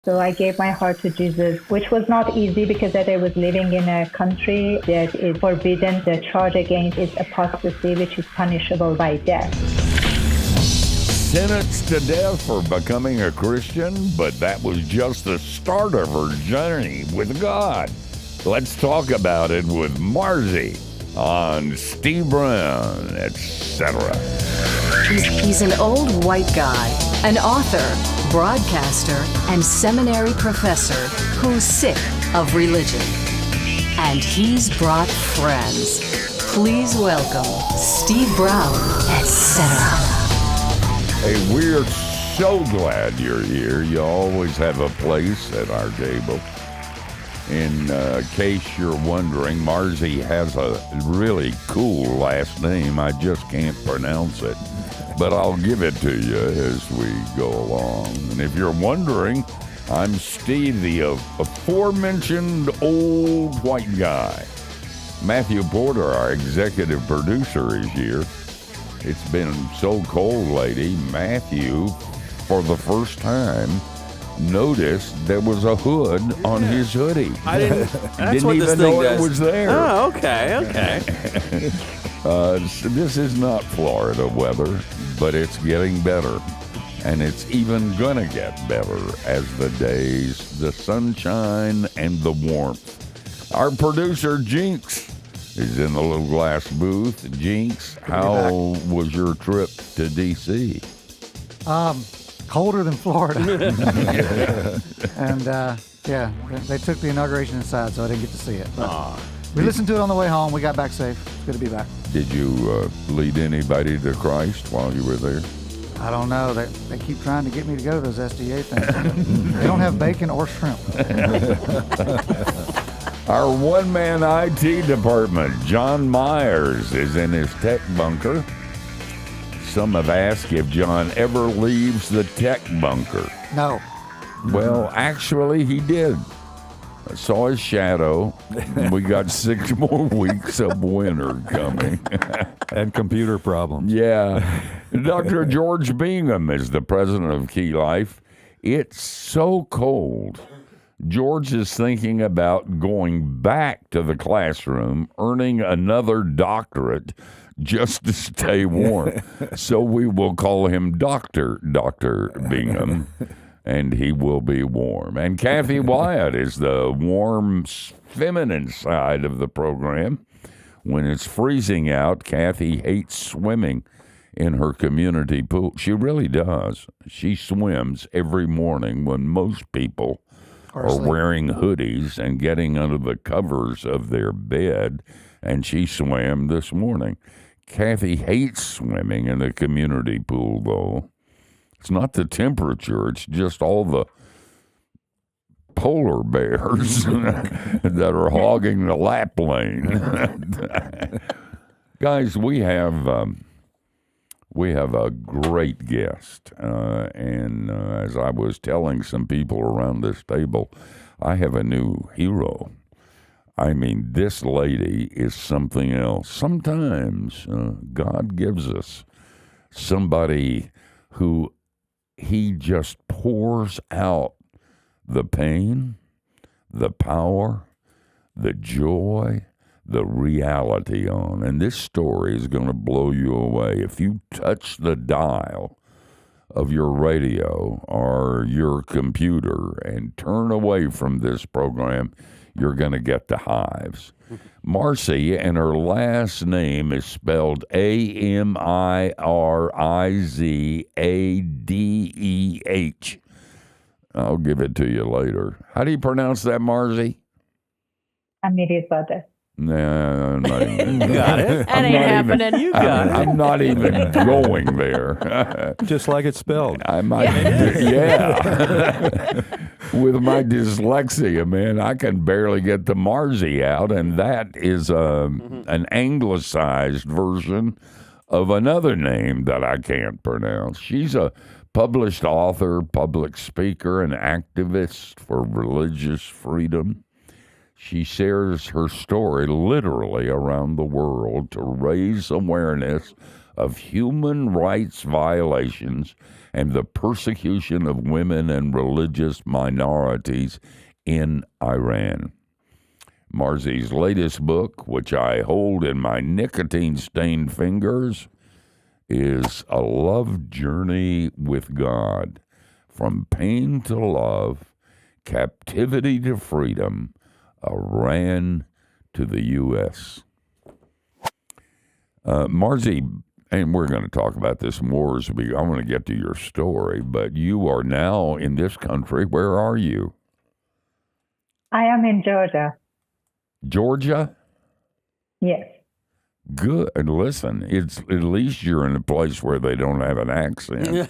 So I gave my heart to Jesus, which was not easy because that I was living in a country that is forbidden. The charge against is apostasy, which is punishable by death. Sentenced to death for becoming a Christian, but that was just the start of her journey with God. Let's talk about it with Marzi on Steve Brown, etc. He's an old white guy, an author, broadcaster, and seminary professor who's sick of religion. And he's brought friends. Please welcome Steve Brown, etc. Hey, we're so glad you're here. You always have a place at our table. In case you're wondering, Marzi has a really cool last name. I just can't pronounce it, but I'll give it to you as we go along. And if you're wondering, I'm Steve, the aforementioned old white guy. Matthew Porter, our executive producer, is here. It's been so cold lately. Matthew, for the first time, noticed there was a hood on his hoodie. I didn't. That's didn't what even this know thing does. it was there. Oh, okay. So this is not Florida weather, but it's getting better. And it's even gonna get better as the days, the sunshine, and the warmth. Our producer, Jinx, is in the little glass booth. Jinx, how was your trip to D.C.? Colder than Florida. And, they took the inauguration inside, so I didn't get to see it. But we listened to it on the way home. We got back safe. It's good to be back. Did you lead anybody to Christ while you were there? I don't know. They keep trying to get me to go to those SDA things. They don't have bacon or shrimp. Our one-man IT department, John Myers, is in his tech bunker. Some have asked if John ever leaves the tech bunker. No. Well, actually, he did. I saw his shadow. We got 6 more weeks of winter coming. And computer problems. Yeah. Dr. George Bingham is the president of Key Life. It's so cold. George is thinking about going back to the classroom, earning another doctorate just to stay warm. So we will call him Dr. Bingham, and he will be warm. And Kathy Wyatt is the warm, feminine side of the program. When it's freezing out, Kathy hates swimming in her community pool. She really does. She swims every morning when most people are wearing hoodies and getting under the covers of their bed, and she swam this morning. Kathy hates swimming in the community pool, though. It's not the temperature, it's just all the polar bears that are hogging the lap lane. Guys, we have a great guest, and as I was telling some people around this table, I have a new hero. I mean, this lady is something else. Sometimes God gives us somebody who he just pours out the pain, the power, the joy, the reality on. And this story is going to blow you away. If you touch the dial of your radio or your computer and turn away from this program, you're going to get the hives. Marzi, and her last name is spelled Amirizadeh. I'll give it to you later. How do you pronounce that, Marzi? Amirizadeh. No, I'm not even. You got it. That ain't happening. You got it. I'm not even going there. Just like it's spelled. I might, yeah. With my dyslexia, man, I can barely get the Marzi out, and that is an anglicized version of another name that I can't pronounce. She's a published author, public speaker, and activist for religious freedom. She shares her story literally around the world to raise awareness of human rights violations and the persecution of women and religious minorities in Iran. Marzi's latest book, which I hold in my nicotine-stained fingers, is A Love Journey with God, From Pain to Love, Captivity to Freedom, Iran to the U.S. Marzi, and we're going to talk about this more as I want to get to your story, but you are now in this country. Where are you? I am in Georgia. Georgia? Yes. Good. And listen, it's at least you're in a place where they don't have an accent.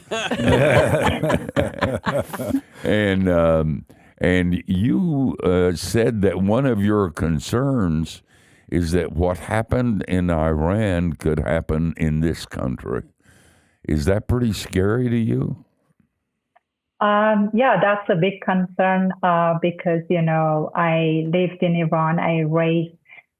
And you said that one of your concerns is that what happened in Iran could happen in this country. Is that pretty scary to you? Yeah, that's a big concern because, I lived in Iran. I raised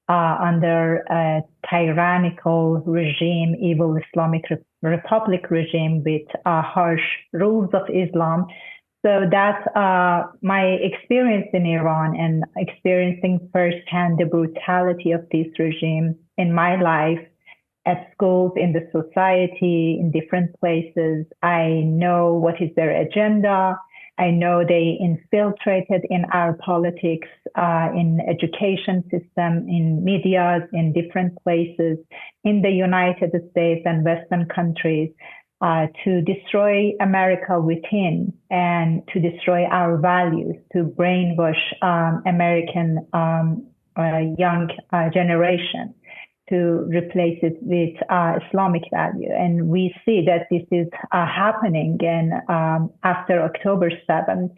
under a tyrannical regime, evil Islamic Republic regime with harsh rules of Islam. So that's my experience in Iran and experiencing firsthand the brutality of this regime in my life, at schools, in the society, in different places. I know what is their agenda. I know they infiltrated in our politics, in education system, in media, in different places, in the United States and Western countries, to destroy America within and to destroy our values, to brainwash American young generation, to replace it with Islamic value. And we see that this is happening. And after October 7th,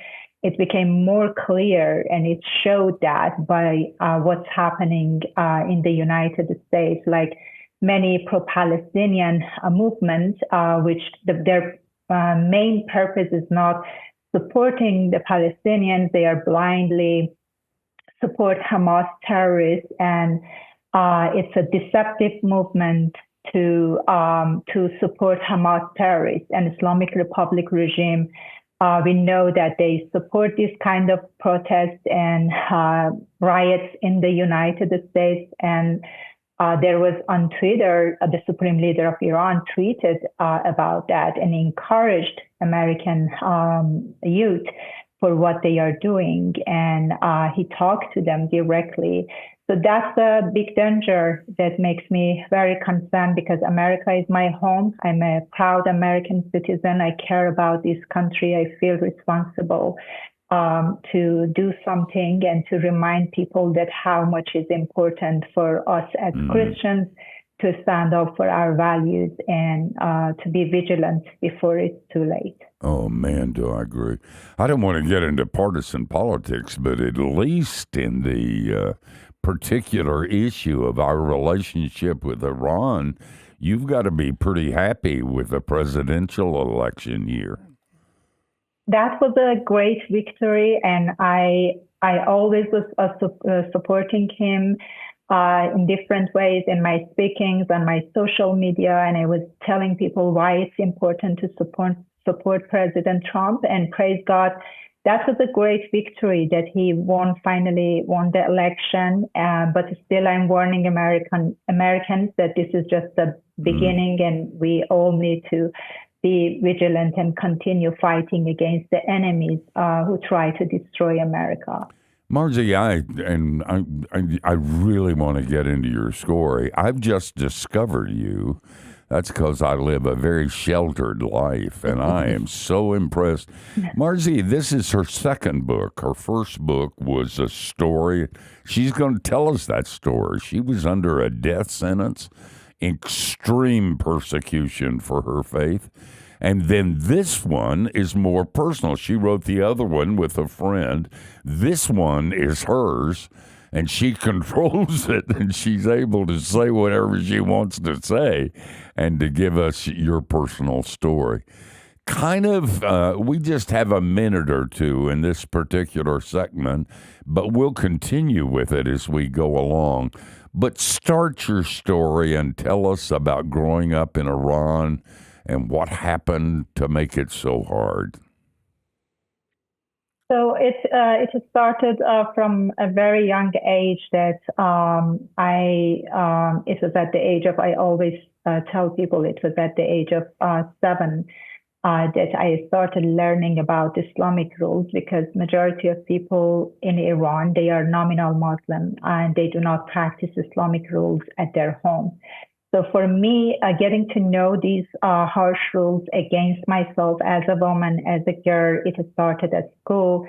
it became more clear, and it showed that by what's happening in the United States, like many pro-Palestinian movements, which their main purpose is not supporting the Palestinians. They are blindly support Hamas terrorists, and it's a deceptive movement to support Hamas terrorists and Islamic Republic regime. We know that they support this kind of protests and riots in the United States. And there was on Twitter, the Supreme Leader of Iran tweeted about that and encouraged American youth for what they are doing. And he talked to them directly. So that's a big danger that makes me very concerned, because America is my home. I'm a proud American citizen. I care about this country. I feel responsible to do something and to remind people that how much is important for us as Christians to stand up for our values and to be vigilant before it's too late. Oh, man, do I agree. I don't want to get into partisan politics, but at least in the particular issue of our relationship with Iran, you've got to be pretty happy with the presidential election year. That was a great victory, and I always was supporting him in different ways in my speakings on my social media, and I was telling people why it's important to support President Trump, and praise God, that was a great victory that he finally won the election. But still, I'm warning Americans that this is just the beginning, and we all need to be vigilant and continue fighting against the enemies who try to destroy America. Marzi, I really want to get into your story. I've just discovered you. That's because I live a very sheltered life, and I am so impressed. Marzi, this is her second book. Her first book was a story. She's going to tell us that story. She was under a death sentence, extreme persecution for her faith. And then this one is more personal. She wrote the other one with a friend. This one is hers, and she controls it, and she's able to say whatever she wants to say and to give us your personal story. We just have a minute or two in this particular segment, but we'll continue with it as we go along. But start your story and tell us about growing up in Iran and what happened to make it so hard? So it started from a very young age that it was at the age of, I always tell people it was at the age of 7 that I started learning about Islamic rules, because majority of people in Iran, they are nominal Muslim and they do not practice Islamic rules at their home. So for me, getting to know these harsh rules against myself as a woman, as a girl, it started at school,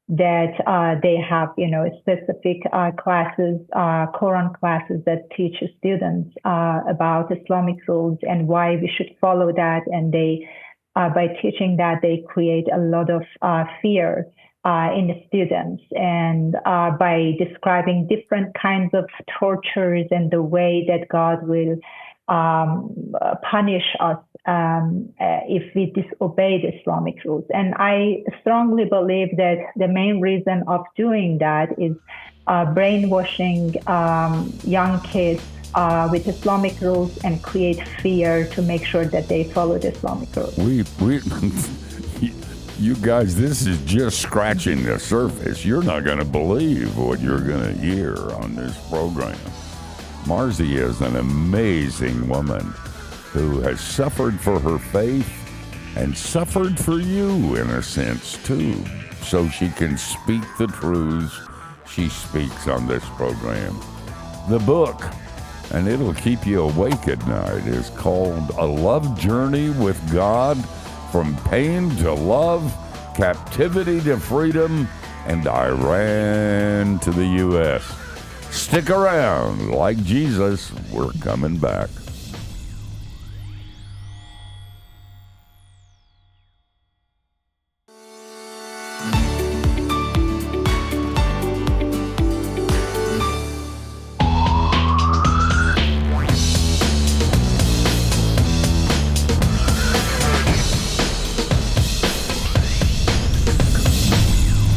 that they have, specific classes, Quran classes that teach students about Islamic rules and why we should follow that. And they, by teaching that, they create a lot of fear in the students, and by describing different kinds of tortures and the way that God will punish us if we disobey the Islamic rules. And I strongly believe that the main reason of doing that is brainwashing young kids with Islamic rules and create fear to make sure that they follow the Islamic rules. You guys, this is just scratching the surface. You're not going to believe what you're going to hear on this program. Marzi is an amazing woman who has suffered for her faith and suffered for you, in a sense, too, so she can speak the truths she speaks on this program. The book, and it'll keep you awake at night, is called A Love Journey with God, From Pain to Love, Captivity to Freedom, and Iran to the U.S. Stick around. Like Jesus, we're coming back.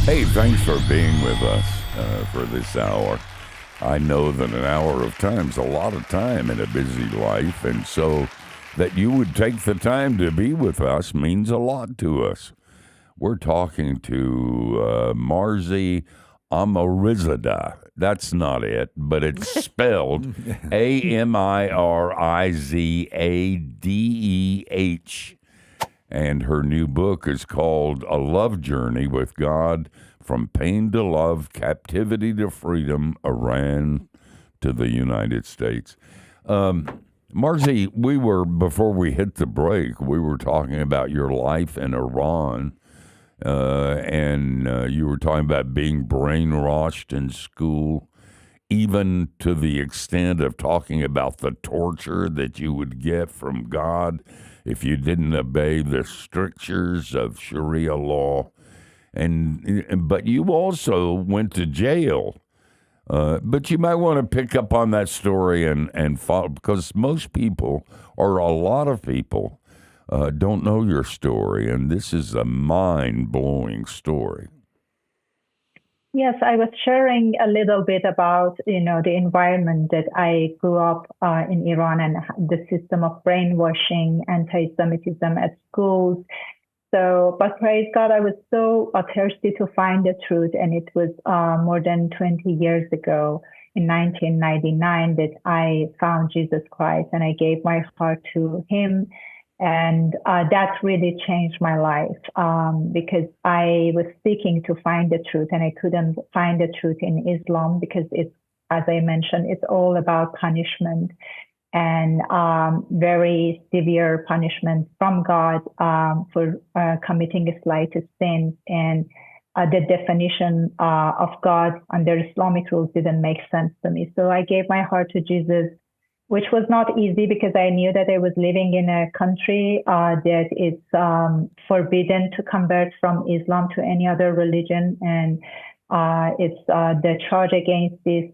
Hey, thanks for being with us for this hour. I know that an hour of time is a lot of time in a busy life, and so that you would take the time to be with us means a lot to us. We're talking to Marziyeh Amirizadeh. That's not it, but it's spelled Amirizadeh. And her new book is called A Love Journey with God, From Pain to Love, Captivity to Freedom, Iran to the United States. Marzi, before we hit the break, we were talking about your life in Iran, and you were talking about being brainwashed in school, even to the extent of talking about the torture that you would get from God if you didn't obey the strictures of Sharia law. But you also went to jail. But you might want to pick up on that story and follow, because most people, or a lot of people, don't know your story, and this is a mind-blowing story. Yes, I was sharing a little bit about, the environment that I grew up in Iran, and the system of brainwashing, anti-Semitism at schools. So, but praise God, I was so thirsty to find the truth. And it was more than 20 years ago, in 1999, that I found Jesus Christ, and I gave my heart to him. And that really changed my life, because I was seeking to find the truth, and I couldn't find the truth in Islam, because it's, as I mentioned, it's all about punishment, and very severe punishment from God for committing a slightest sin. And the definition of God under Islamic rules didn't make sense to me. So I gave my heart to Jesus, which was not easy, because I knew that I was living in a country that it's forbidden to convert from Islam to any other religion. And it's the charge against this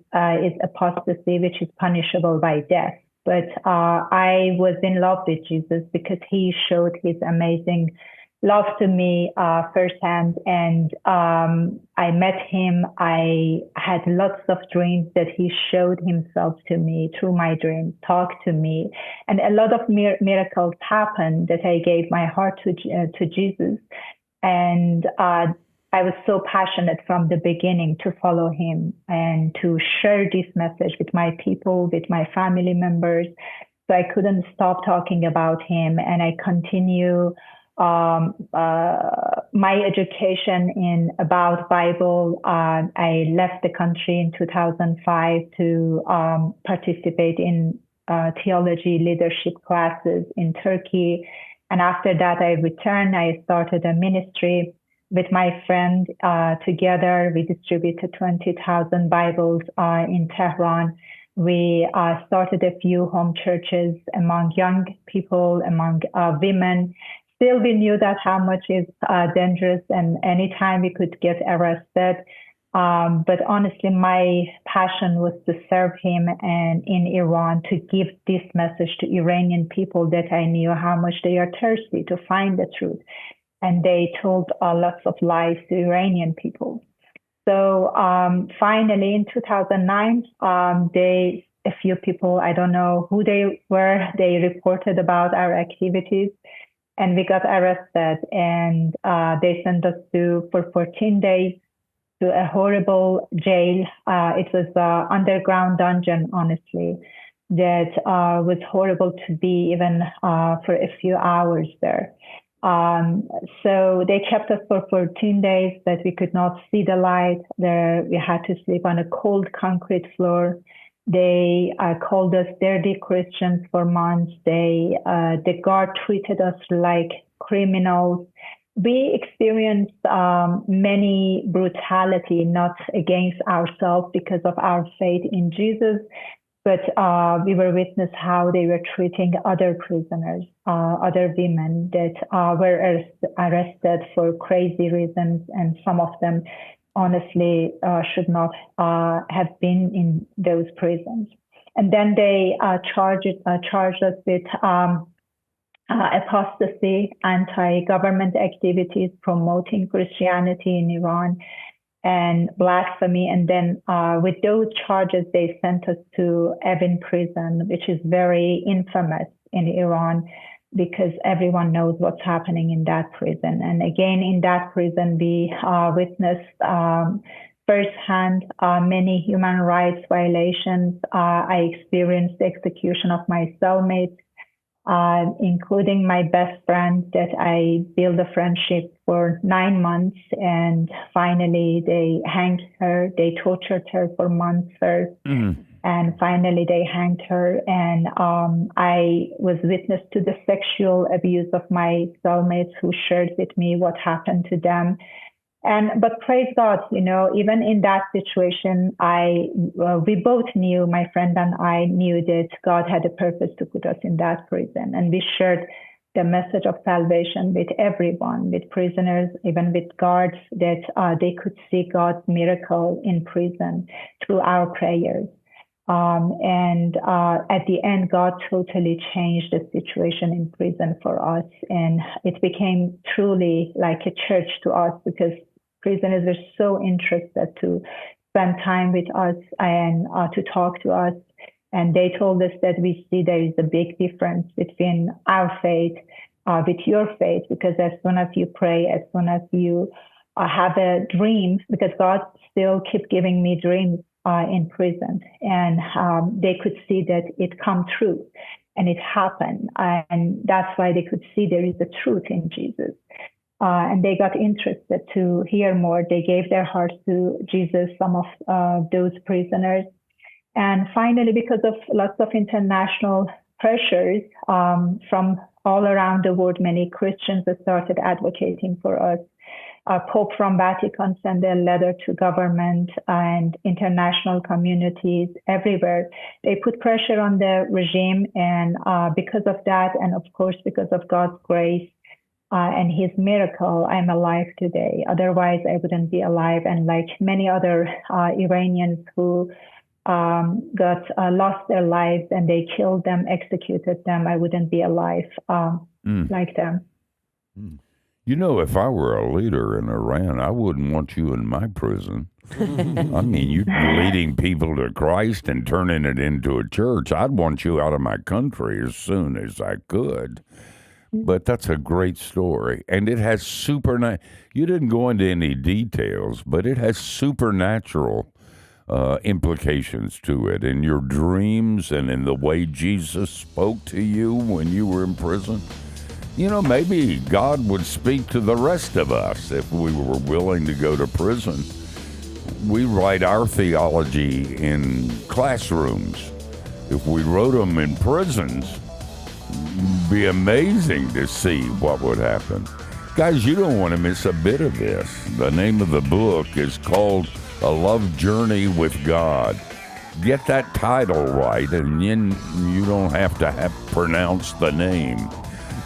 is apostasy, which is punishable by death. But I was in love with Jesus, because he showed his amazing love to me firsthand. And I met him. I had lots of dreams that he showed himself to me through my dreams, talked to me. And a lot of miracles happened that I gave my heart to Jesus. And I was so passionate from the beginning to follow him and to share this message with my people, with my family members. So I couldn't stop talking about him, and I continue my education in about Bible. I left the country in 2005 to participate in theology leadership classes in Turkey. And after that, I returned. I started a ministry with my friend. Together, we distributed 20,000 Bibles in Tehran. We started a few home churches among young people, among women. Still, we knew that how much is dangerous, and anytime we could get arrested. But honestly, my passion was to serve him and in Iran, to give this message to Iranian people that I knew how much they are thirsty to find the truth. And they told lots of lies to Iranian people. So finally, in 2009, a few people, I don't know who they were, they reported about our activities, and we got arrested. And they sent us for 14 days to a horrible jail. It was an underground dungeon, honestly, that was horrible to be even for a few hours there. So they kept us for 14 days that we could not see the light. There, we had to sleep on a cold concrete floor. They called us dirty Christians for months. The guard treated us like criminals. We experienced many brutality, not against ourselves because of our faith in Jesus, but we were witness how they were treating other prisoners, other women that were arrested for crazy reasons, and some of them honestly should not have been in those prisons. And then they charged us with apostasy, anti-government activities, promoting Christianity in Iran, and blasphemy. And then with those charges, they sent us to Evin prison, which is very infamous in Iran because everyone knows what's happening in that prison. And again, in that prison, we witnessed firsthand many human rights violations. I experienced the execution of my cellmates, including my best friend that I built a friendship for 9 months. And finally, they hanged her. They tortured her for months first. And finally, they hanged her. And I was witness to the sexual abuse of my cellmates who shared with me what happened to them. But praise God, even in that situation, we both knew, my friend and I knew that God had a purpose to put us in that prison. And we shared the message of salvation with everyone, with prisoners, even with guards, that they could see God's miracle in prison through our prayers. And at the end, God totally changed the situation in prison for us. And it became truly like a church to us because prisoners were so interested to spend time with us and to talk to us. And they told us that we see there is a big difference between our faith with your faith, because as soon as you pray, as soon as you have a dream, because God still kept giving me dreams in prison, and they could see that it come true and it happened. And that's why they could see there is a truth in Jesus. And they got interested to hear more. They gave their hearts to Jesus, some of those prisoners. And finally, because of lots of international pressures from all around the world, many Christians started advocating for us. Pope from Vatican sent a letter to government and international communities everywhere. They put pressure on the regime, and because of that, and of course, because of God's grace, and his miracle, I'm alive today. Otherwise, I wouldn't be alive. And like many other Iranians who lost their lives and they killed them, executed them, I wouldn't be alive like them. You know, if I were a leader in Iran, I wouldn't want you in my prison. I mean, you're leading people to Christ and turning it into a church. I'd want you out of my country as soon as I could. But that's a great story. And it has you didn't go into any details, but it has supernatural implications to it in your dreams and in the way Jesus spoke to you when you were in prison. You know, maybe God would speak to the rest of us if we were willing to go to prison. We write our theology in classrooms. If we wrote them in prisons, it'd be amazing to see what would happen. Guys, you don't want to miss a bit of this. The name of the book is called A Love Journey with God. Get that title right, and then you don't have to pronounce the name.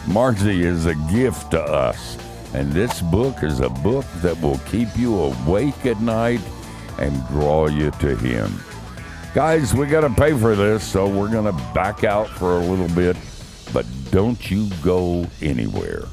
Marzi is a gift to us, and this book is a book that will keep you awake at night and draw you to Him. Guys, we got to pay for this, so we're going to back out for a little bit, but don't you go anywhere.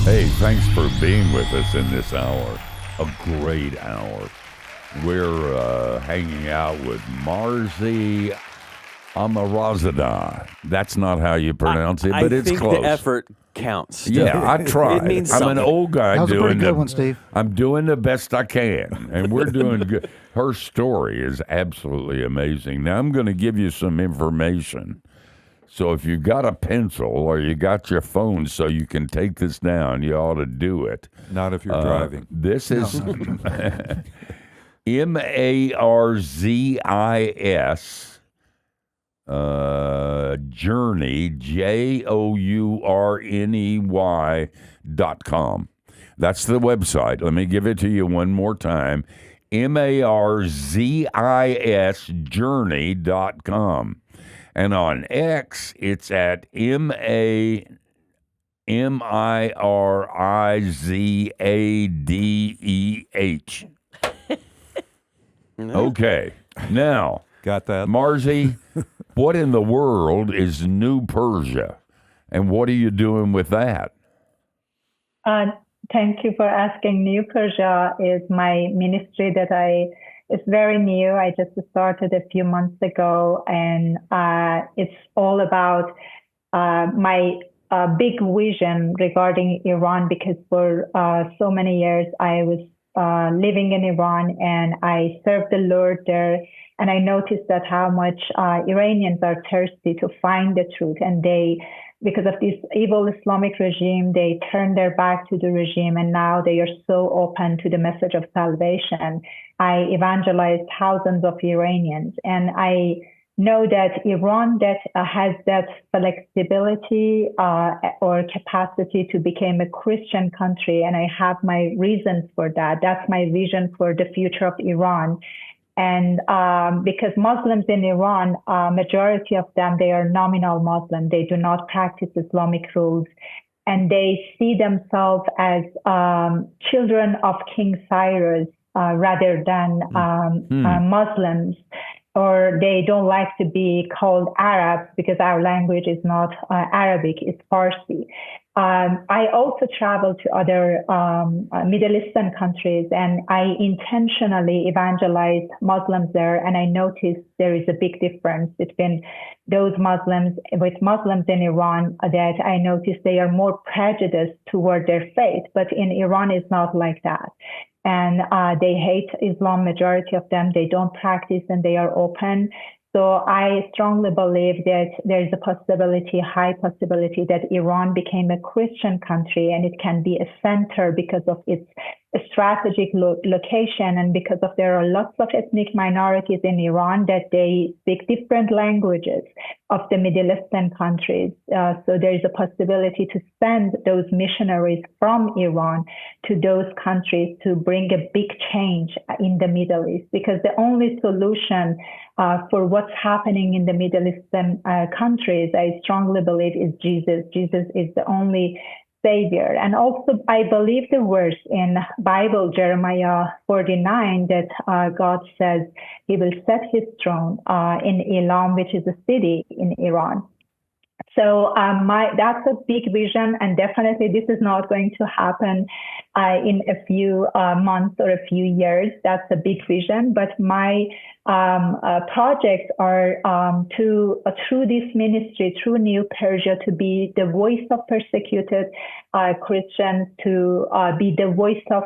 Hey, thanks for being with us in this hour, a great hour. We're hanging out with Marziyeh Amirizadeh. That's not how you pronounce it, but it's close. I think the effort counts. Yeah, I tried. It means I'm something. an old guy That was a doing pretty good one, Steve. I'm doing the best I can, and we're doing good. Her story is absolutely amazing. Now, I'm going to give you some information. So if you got a pencil or you got your phone so you can take this down, you ought to do it. Not if you're driving. This is Marzis Journey, JOURNEY.com. That's the website. Let me give it to you one more time. Marzis Journey.com. And on X, it's at MAMIRIZADEH. Okay. Now, Got that? Marzi, what in the world is New Persia? And what are you doing with that? Thank you for asking. New Persia is my ministry it's very new. I just started a few months ago, and it's all about my big vision regarding Iran, because for so many years I was living in Iran, and I served the Lord there, and I noticed that how much Iranians are thirsty to find the truth, and because of this evil Islamic regime, they turned their back to the regime, and now they are so open to the message of salvation. I evangelized thousands of Iranians, and I know that Iran that has that flexibility or capacity to become a Christian country, and I have my reasons for that. That's my vision for the future of Iran. And because Muslims in Iran, majority of them, they are nominal Muslim. They do not practice Islamic rules. And they see themselves as children of King Cyrus rather than Muslims. Or they don't like to be called Arabs because our language is not Arabic, it's Farsi. I also travel to other Middle Eastern countries, and I intentionally evangelize Muslims there, and I noticed there is a big difference between those Muslims with Muslims in Iran, that I noticed they are more prejudiced toward their faith, but in Iran it's not like that. And they hate Islam, majority of them, they don't practice, and they are open. So I strongly believe that there is a possibility, high possibility, that Iran became a Christian country, and it can be a center because of its strategic location, and because of there are lots of ethnic minorities in Iran that they speak different languages of the Middle Eastern countries. So there is a possibility to send those missionaries from Iran to those countries to bring a big change in the Middle East, because the only solution for what's happening in the Middle Eastern countries, I strongly believe, is Jesus. Jesus is the only Savior. And also, I believe the verse in Bible, Jeremiah 49, that God says he will set his throne in Elam, which is a city in Iran. So that's a big vision, and definitely this is not going to happen in a few months or a few years. That's a big vision, but my projects are through this ministry, through New Persia, to be the voice of persecuted Christians, to be the voice of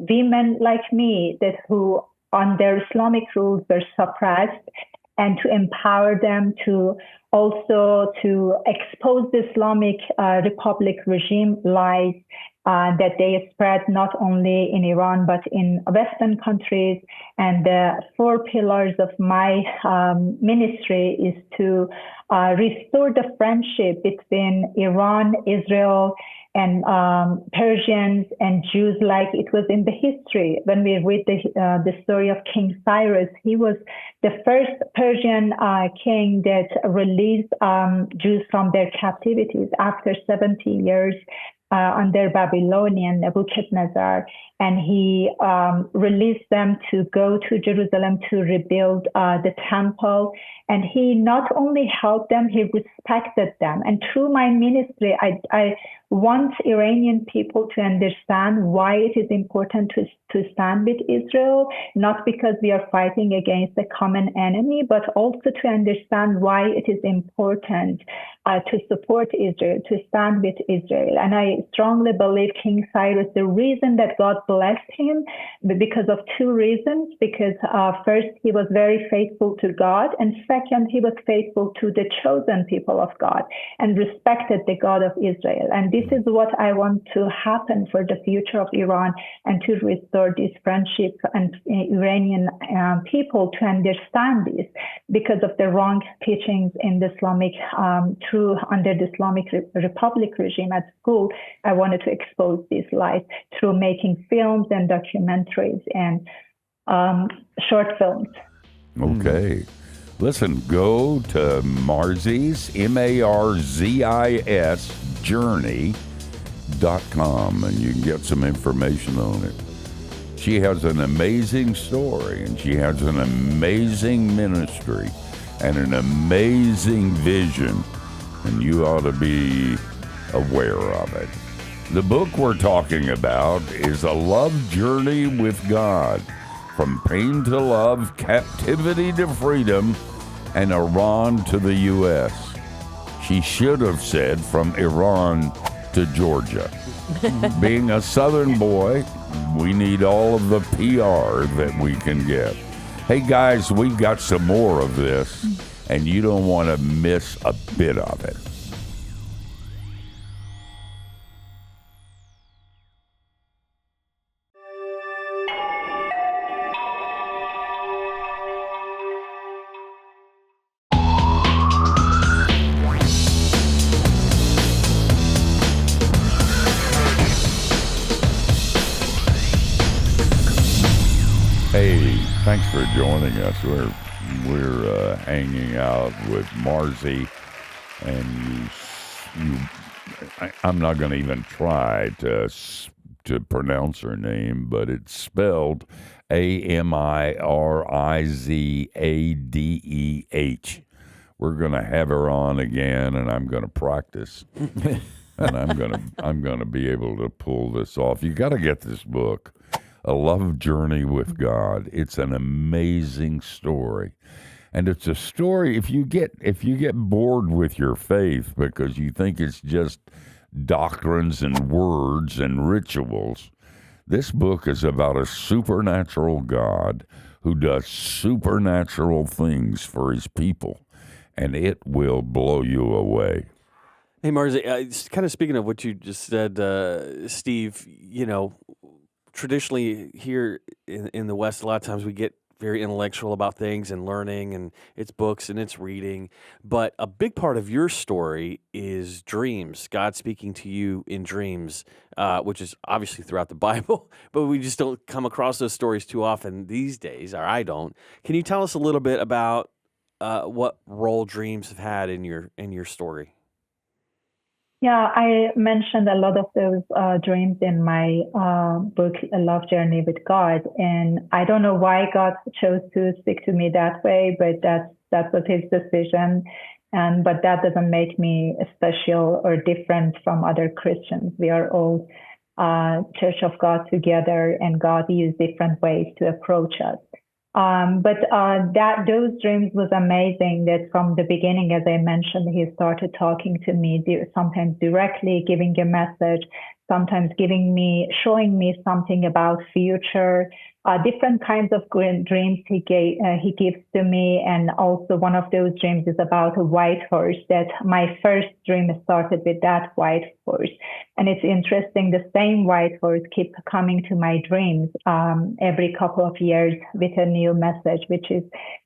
women like me that who under Islamic rules were suppressed, and to empower them to also to expose the Islamic Republic regime lies that they spread not only in Iran but in Western countries. And the 4 pillars of my ministry is to restore the friendship between Iran, Israel, and Persians and Jews, like it was in the history. When we read the story of King Cyrus, he was the first Persian king that released Jews from their captivities after 70 years under Babylonian Nebuchadnezzar. And he released them to go to Jerusalem to rebuild the temple. And he not only helped them, he respected them. And through my ministry, I want Iranian people to understand why it is important to stand with Israel, not because we are fighting against a common enemy, but also to understand why it is important to support Israel, to stand with Israel. And I strongly believe King Cyrus, the reason that God blessed him, because of 2 reasons. Because first, he was very faithful to God, and second, he was faithful to the chosen people of God and respected the God of Israel. And this is what I want to happen for the future of Iran, and to restore this friendship and Iranian people to understand this, because of the wrong teachings in the Islamic, under the Islamic Republic regime at school. I wanted to expose these lies through making films and documentaries and short films. Okay. Listen, go to Marzi's, Marzis, journey.com, and you can get some information on it. She has an amazing story, and she has an amazing ministry and an amazing vision, and you ought to be aware of it. The book we're talking about is A Love Journey with God, From Pain to Love, Captivity to Freedom, and Iran to the U.S. She should have said From Iran to Georgia. Being a Southern boy, we need all of the PR that we can get. Hey guys, we've got some more of this, and you don't want to miss a bit of it. Hey, thanks for joining us. We're hanging out with Marzi, and I'm not going to even try to pronounce her name, but it's spelled Amirizadeh. We're going to have her on again, and I'm going to practice, and I'm going to be able to pull this off. You got to get this book. A Love Journey with God. It's an amazing story. And it's a story, if you get bored with your faith because you think it's just doctrines and words and rituals, this book is about a supernatural God who does supernatural things for his people, and it will blow you away. Hey, Marzi, kind of speaking of what you just said, Steve, traditionally here in the West, a lot of times we get very intellectual about things and learning, and it's books and it's reading. But a big part of your story is dreams, God speaking to you in dreams, which is obviously throughout the Bible, but we just don't come across those stories too often these days, or I don't. Can you tell us a little bit about what role dreams have had in your story? Yeah, I mentioned a lot of those dreams in my book, A Love Journey with God. And I don't know why God chose to speak to me that way, but that was his decision. But that doesn't make me special or different from other Christians. We are all Church of God together, and God used different ways to approach us. But those dreams was amazing. That from the beginning, as I mentioned, he started talking to me, sometimes directly giving a message, sometimes showing me something about future, different kinds of dreams he gives to me. And also one of those dreams is about a white horse. That my first dream started with that white horse. And it's interesting, the same white horse keep coming to my dreams every couple of years with a new message, which is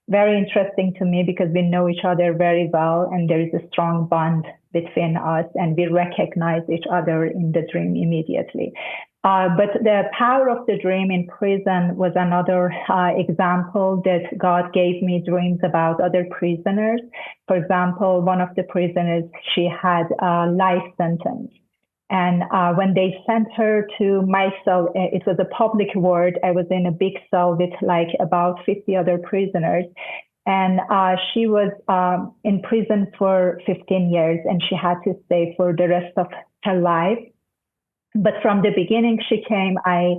very interesting to me because we know each other very well and there is a strong bond between us and we recognize each other in the dream immediately. But the power of the dream in prison was another example that God gave me dreams about other prisoners. For example, one of the prisoners, she had a life sentence. And when they sent her to my cell, it was a public ward. I was in a big cell with like about 50 other prisoners. And she was in prison for 15 years and she had to stay for the rest of her life. But from the beginning she came, I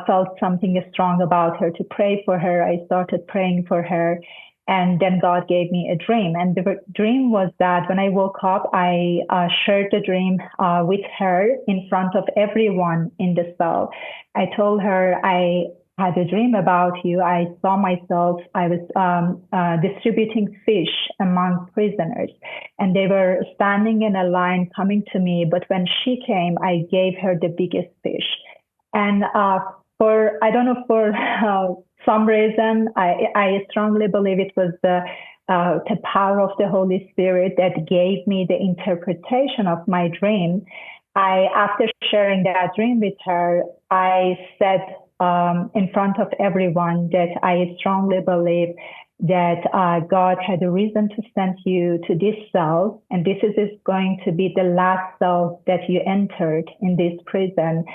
felt something strong about her to pray for her. I started praying for her. And then God gave me a dream. And the dream was that when I woke up, I shared the dream with her in front of everyone in the cell. I told her, I had a dream about you. I saw myself, I was distributing fish among prisoners. And they were standing in a line coming to me. But when she came, I gave her the biggest fish. And for some reason, I strongly believe it was the power of the Holy Spirit that gave me the interpretation of my dream. After sharing that dream with her, I said in front of everyone that I strongly believe that God had a reason to send you to this cell, and this is going to be the last cell that you entered in this prison,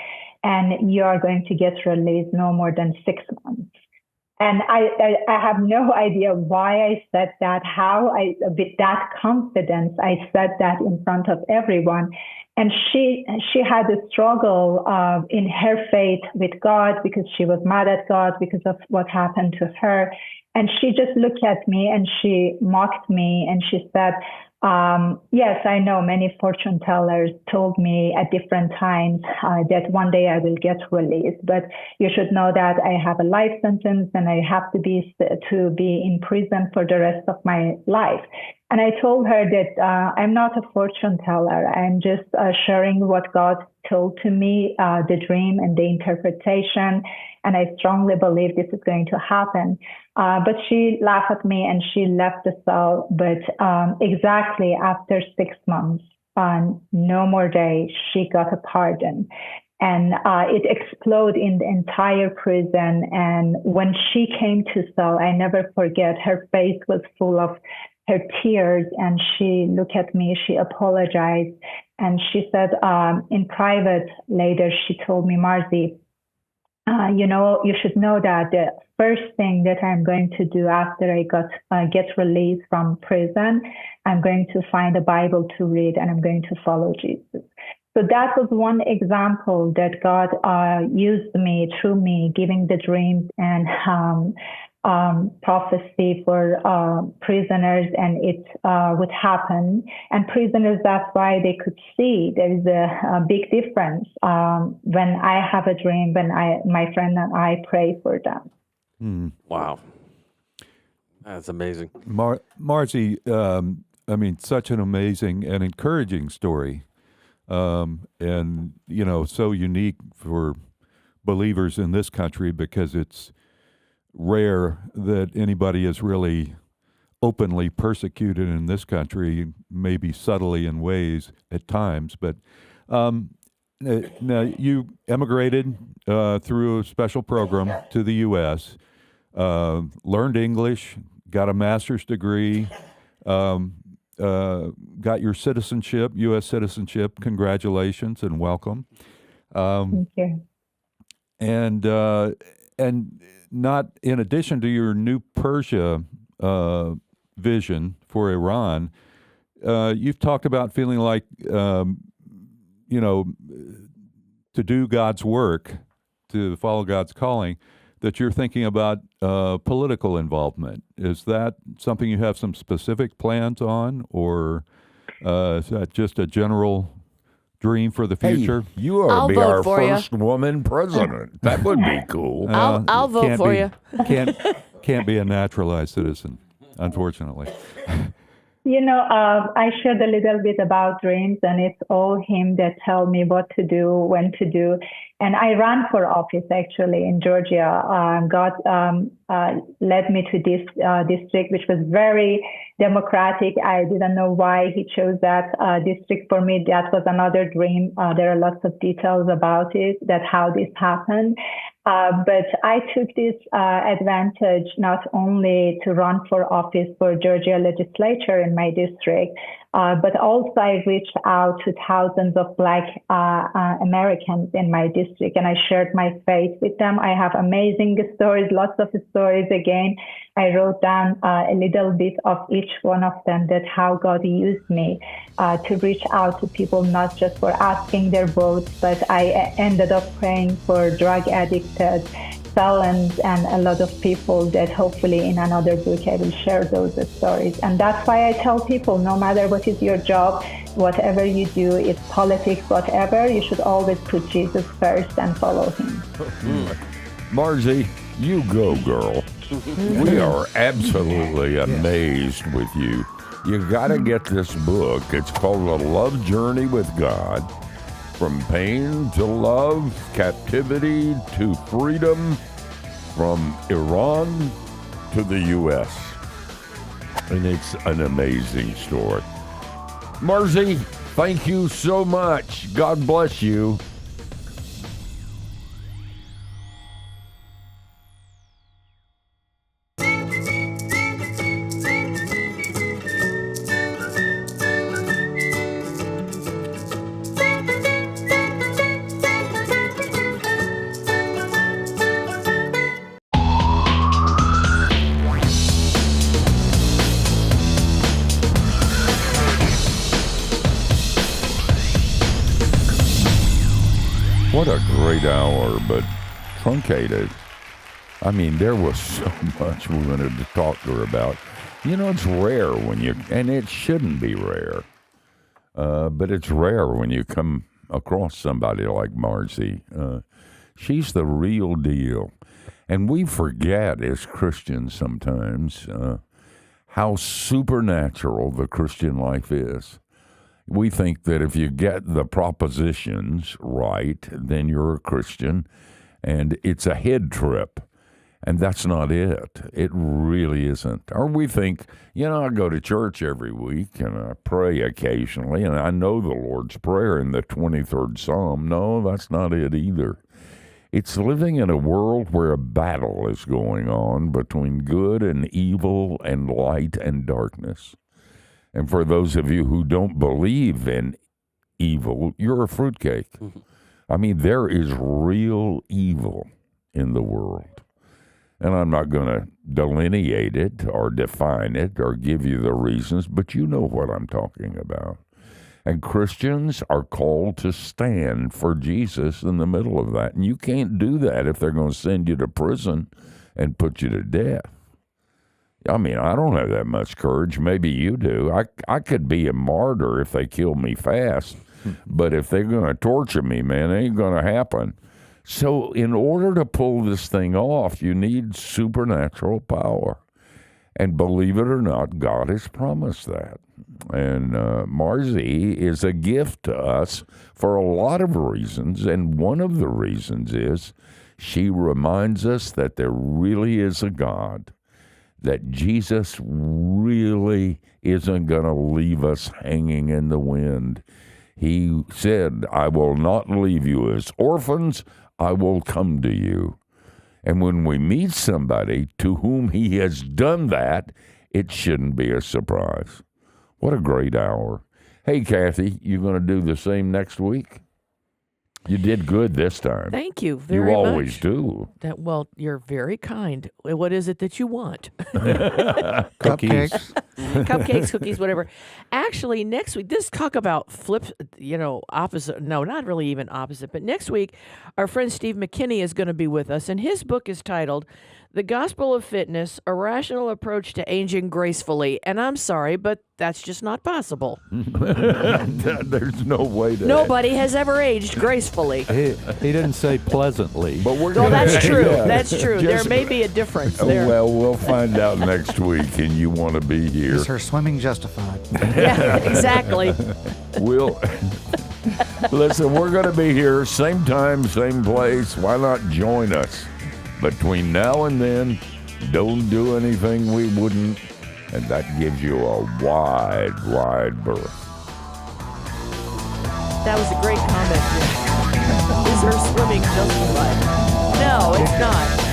and you are going to get released no more than 6 months. And I have no idea why I said that, with that confidence, I said that in front of everyone. And she had a struggle in her faith with God because she was mad at God because of what happened to her. And she just looked at me and she mocked me and she said, yes, I know many fortune tellers told me at different times that one day I will get released, but you should know that I have a life sentence and I have to be in prison for the rest of my life. And I told her that I'm not a fortune teller. I'm just sharing what God told to me, the dream and the interpretation. And I strongly believe this is going to happen. But she laughed at me and she left the cell. But exactly after 6 months, no more day, she got a pardon. And it exploded in the entire prison. And when she came to cell, I never forget, her face was full of her tears. And she looked at me, she apologized. And she said in private later, she told me, Marzi, you should know that the first thing that I'm going to do after I get released from prison, I'm going to find a Bible to read and I'm going to follow Jesus. So that was one example that God used me, through me, giving the dreams and prophecy for prisoners, and it would happen. And prisoners, that's why they could see there is a big difference when I have a dream, when my friend and I pray for them. Wow. That's amazing. Marzi, I mean, such an amazing and encouraging story. And, so unique for believers in this country because it's rare that anybody is really openly persecuted in this country, maybe subtly in ways at times. But now you emigrated through a special program to the U.S., learned English, got a master's degree, got your citizenship, U.S. citizenship. Congratulations and welcome. Thank you. And not in addition to your new Persia vision for Iran, you've talked about feeling like to do God's work, to follow God's calling, that you're thinking about political involvement. Is that something you have some specific plans on, or is that just a general dream for the future? Hey, you ought I'll to be vote our for ya. first woman president. That would be cool. I'll vote for you. Can't be a naturalized citizen, unfortunately. I shared a little bit about dreams, and it's all him that tell me what to do, when to do. And I ran for office actually in Georgia. God led me to this district, which was very democratic. I didn't know why he chose that district for me. That was another dream. There are lots of details about it, that how this happened. But I took this advantage not only to run for office for Georgia legislature in my district, but also I reached out to thousands of Black Americans in my district, and I shared my faith with them. I have amazing stories, lots of stories. Again, I wrote down a little bit of each one of them, that how God used me to reach out to people, not just for asking their votes, but I ended up praying for drug addicted, felons, and a lot of people that hopefully in another book I will share those stories. And that's why I tell people, no matter what is your job, whatever you do, it's politics, whatever, you should always put Jesus first and follow him. Marzi, you go, girl. We are absolutely amazed with you. You got to get this book. It's called A Love Journey with God. From pain to love, captivity to freedom, from Iran to the U.S. And it's an amazing story. Marzi, thank you so much. God bless you. What a great hour, but truncated. I mean, there was so much we wanted to talk to her about. It's rare and it shouldn't be rare, but it's rare when you come across somebody like Marzi. She's the real deal. And we forget as Christians sometimes how supernatural the Christian life is. We think that if you get the propositions right, then you're a Christian, and it's a head trip. And that's not it. It really isn't. Or we think, I go to church every week, and I pray occasionally, and I know the Lord's Prayer in the 23rd Psalm. No, that's not it either. It's living in a world where a battle is going on between good and evil and light and darkness. And for those of you who don't believe in evil, you're a fruitcake. Mm-hmm. I mean, there is real evil in the world. And I'm not going to delineate it or define it or give you the reasons, but you know what I'm talking about. And Christians are called to stand for Jesus in the middle of that. And you can't do that if they're going to send you to prison and put you to death. I mean, I don't have that much courage. Maybe you do. I could be a martyr if they kill me fast. But if they're going to torture me, man, it ain't going to happen. So in order to pull this thing off, you need supernatural power. And believe it or not, God has promised that. And Marzi is a gift to us for a lot of reasons. And one of the reasons is she reminds us that there really is a God, that Jesus really isn't going to leave us hanging in the wind. He said, I will not leave you as orphans, I will come to you. And when we meet somebody to whom he has done that, it shouldn't be a surprise. What a great hour. Hey, Kathy, you going to do the same next week? You did good this time. Thank you very You much. always do. Well, you're very kind. What is it that you want? Cupcakes. Cupcakes, cookies, whatever. Actually, next week, this talk about opposite. No, not really even opposite. But next week, our friend Steve McKinney is going to be with us, and his book is titled The Gospel of Fitness, A Rational Approach to Aging Gracefully. And I'm sorry, but that's just not possible. There's no way to. Nobody has ever aged gracefully. He didn't say pleasantly. But we're Well, gonna, that's true. Yeah. That's true. There Just- may be a difference Oh, there. well, we'll find out next week, and you want to be here. Is her swimming justified? Yeah, exactly. We'll listen. We're going to be here, same time, same place. Why not join us? Between now and then, don't do anything we wouldn't, and that gives you a wide, wide berth. That was a great comment. Is her swimming justified? No, it's not.